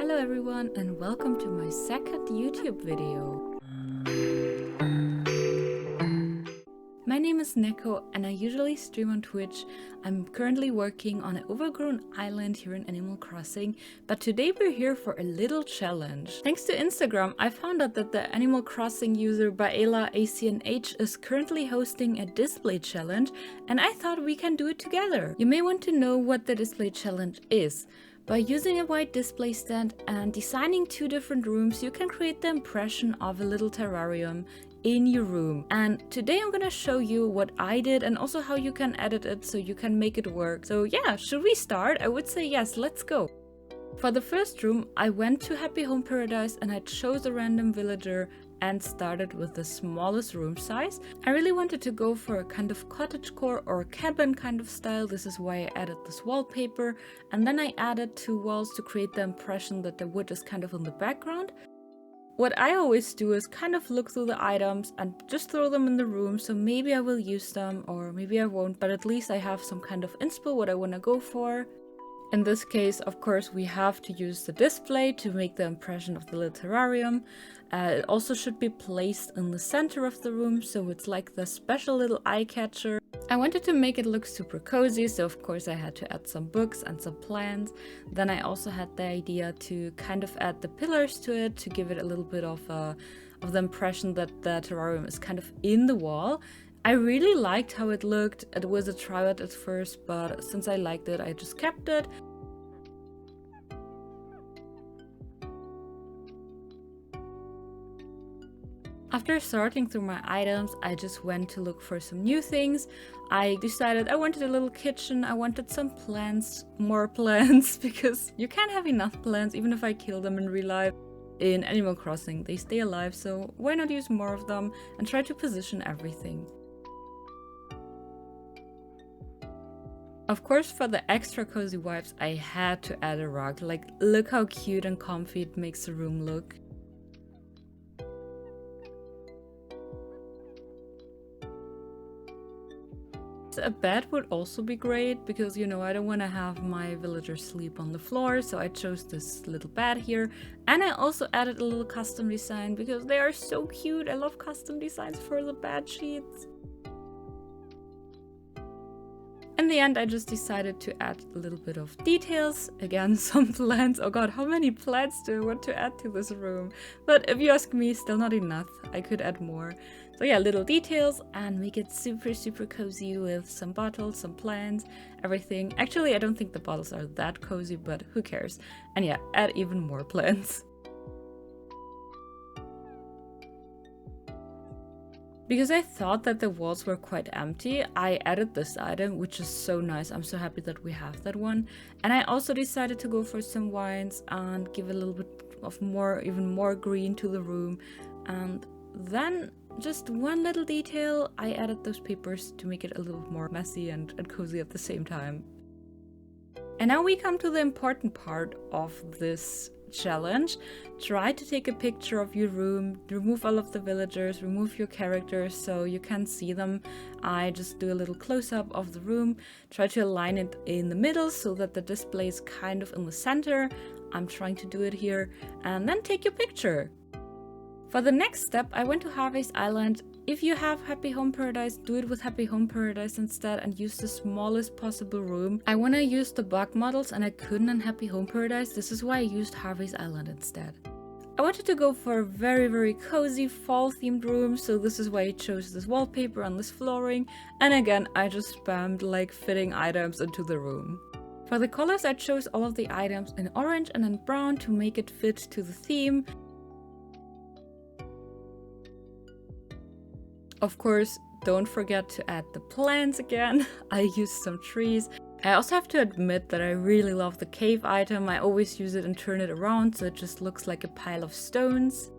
Hello everyone and welcome to my second YouTube video. My name is Neko and I usually stream on Twitch. I'm currently working on an overgrown island here in Animal Crossing, but today we're here for a little challenge. Thanks to Instagram, I found out that the Animal Crossing user Baela ACNH is currently hosting a display challenge, and I thought we can do it together. You may want to know what the display challenge is. By using a white display stand and designing two different rooms, you can create the impression of a little terrarium in your room. And today I'm gonna show you what I did and also how you can edit it so you can make it work. So yeah, should we start? I would say yes, let's go. For the first room, I went to Happy Home Paradise and I chose a random villager and started with the smallest room size. I really wanted to go for a kind of cottagecore or cabin kind of style. This is why I added this wallpaper, and then I added two walls to create the impression that the wood is kind of in the background. What I always do is kind of look through the items and just throw them in the room, so maybe I will use them or maybe I won't, but at least I have some kind of inspo what I want to go for. In this case, of course, we have to use the display to make the impression of the little terrarium. It also should be placed in the center of the room, so it's like the special little eye catcher. I wanted to make it look super cozy, so of course I had to add some books and some plants. Then I also had the idea to kind of add the pillars to it to give it a little bit of the impression that the terrarium is kind of in the wall. I really liked how it looked. It was a tryout at first, but since I liked it, I just kept it. After sorting through my items, I just went to look for some new things. I decided I wanted a little kitchen, I wanted some plants, more plants, because you can't have enough plants even if I kill them in real life. In Animal Crossing, they stay alive, so why not use more of them and try to position everything. Of course, for the extra cozy vibes, I had to add a rug. Like, look how cute and comfy it makes the room look. A bed would also be great because, you know, I don't want to have my villagers sleep on the floor, so I chose this little bed here. And I also added a little custom design because they are so cute. I love custom designs for the bed sheets. In the end, I just decided to add a little bit of details. Again, some plants. Oh god, how many plants do I want to add to this room? But if you ask me, still not enough. I could add more. So yeah, little details and make it super cozy with some bottles, some plants, everything. Actually, I don't think the bottles are that cozy, but who cares? And yeah, add even more plants. Because I thought that the walls were quite empty, I added this item, which is so nice. I'm so happy that we have that one. And I also decided to go for some vines and give a little bit of even more green to the room. And then just one little detail, I added those papers to make it a little more messy and cozy at the same time. And now we come to the important part of this challenge. Try to take a picture of your room, remove all of the villagers, remove your characters so you can see them. I just do a little close-up of the room, try to align it in the middle so that the display is kind of in the center. I'm trying to do it here, and then take your picture. For the next step, I went to Harvey's Island. If you have Happy Home Paradise, do it with Happy Home Paradise instead and use the smallest possible room. I want to use the bug models and I couldn't on Happy Home Paradise. This is why I used Harvey's Island instead. I wanted to go for a very cozy fall themed room, so this is why I chose this wallpaper on this flooring. And again, I just spammed like fitting items into the room. For the colors, I chose all of the items in orange and in brown to make it fit to the theme. Of course, don't forget to add the plants again. I used some trees. I also have to admit that I really love the cave item. I always use it and turn it around so it just looks like a pile of stones.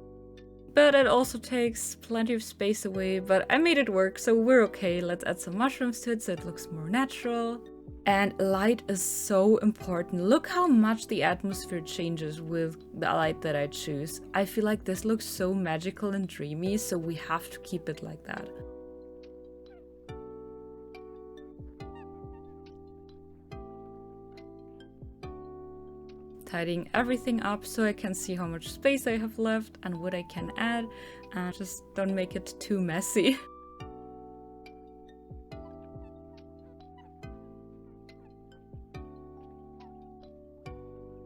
But it also takes plenty of space away, but I made it work, so we're okay. Let's add some mushrooms to it so it looks more natural. And light is so important. Look how much the atmosphere changes with the light that I choose. I feel like this looks so magical and dreamy, so we have to keep it like that. tidying everything up so I can see how much space I have left and what I can add, and just don't make it too messy.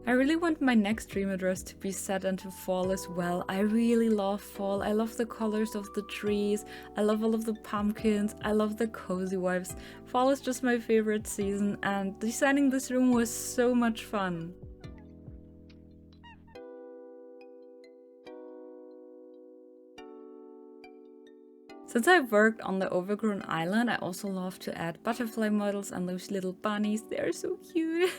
I really want my next dream address to be set into fall as well. I really love fall. I love the colors of the trees. I love all of the pumpkins. I love the cozy vibes. Fall is just my favorite season, and designing this room was so much fun. Since I worked on the overgrown island, I also love to add butterfly models and those little bunnies. They are so cute.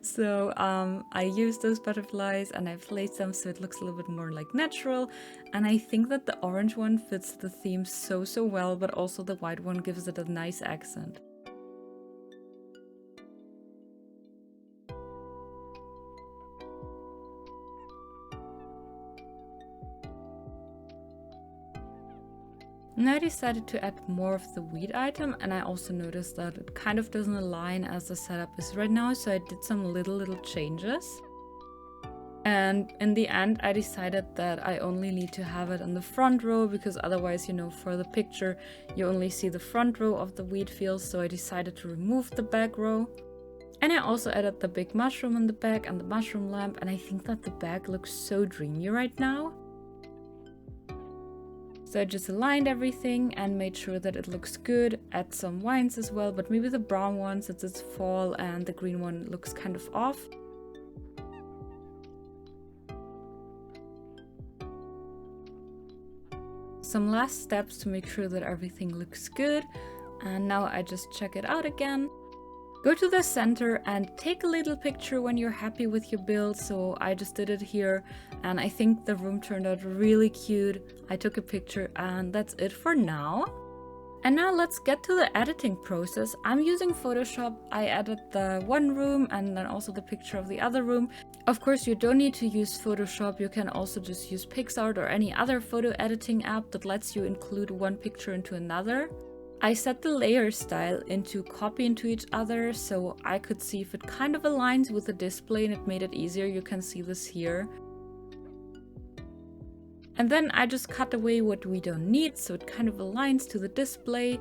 So I used those butterflies and I placed them so it looks a little bit more like natural, and I think that the orange one fits the theme so well, but also the white one gives it a nice accent. And I decided to add more of the wheat item, and I also noticed that it kind of doesn't align as the setup is right now, so I did some little changes. And in the end I decided that I only need to have it on the front row, because otherwise, you know, for the picture you only see the front row of the wheat fields, so I decided to remove the back row. And I also added the big mushroom in the back and the mushroom lamp, and I think that the back looks so dreamy right now. So I just aligned everything and made sure that it looks good. Add some vines as well, but maybe the brown one, since it's fall, and the green one looks kind of off. Some last steps to make sure that everything looks good, and now I just check it out again. Go to the center and take a little picture when you're happy with your build. So I just did it here, and I think the room turned out really cute. I took a picture, and that's it for now. And now let's get to the editing process. I'm using Photoshop. I added the one room and then also the picture of the other room. Of course, you don't need to use Photoshop. You can also just use PixArt or any other photo editing app that lets you include one picture into another. I set the layer style into copy into each other so I could see if it kind of aligns with the display, and it made it easier. You can see this here. And then I just cut away what we don't need so it kind of aligns to the display.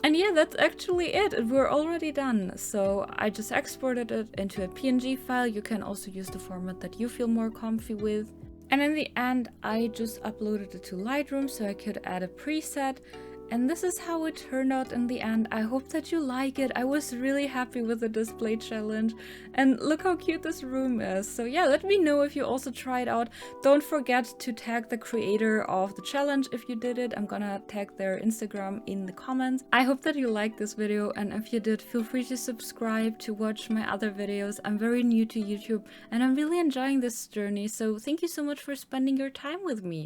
And yeah, that's actually it. We're already done. So I just exported it into a PNG file. You can also use the format that you feel more comfy with. And in the end, I just uploaded it to Lightroom so I could add a preset. And this is how it turned out in the end. I hope that you like it. I was really happy with the display challenge. And look how cute this room is. So yeah, let me know if you also try it out. Don't forget to tag the creator of the challenge if you did it. I'm gonna tag their Instagram in the comments. I hope that you liked this video, and if you did, feel free to subscribe to watch my other videos. I'm very new to YouTube and I'm really enjoying this journey. So thank you so much for spending your time with me.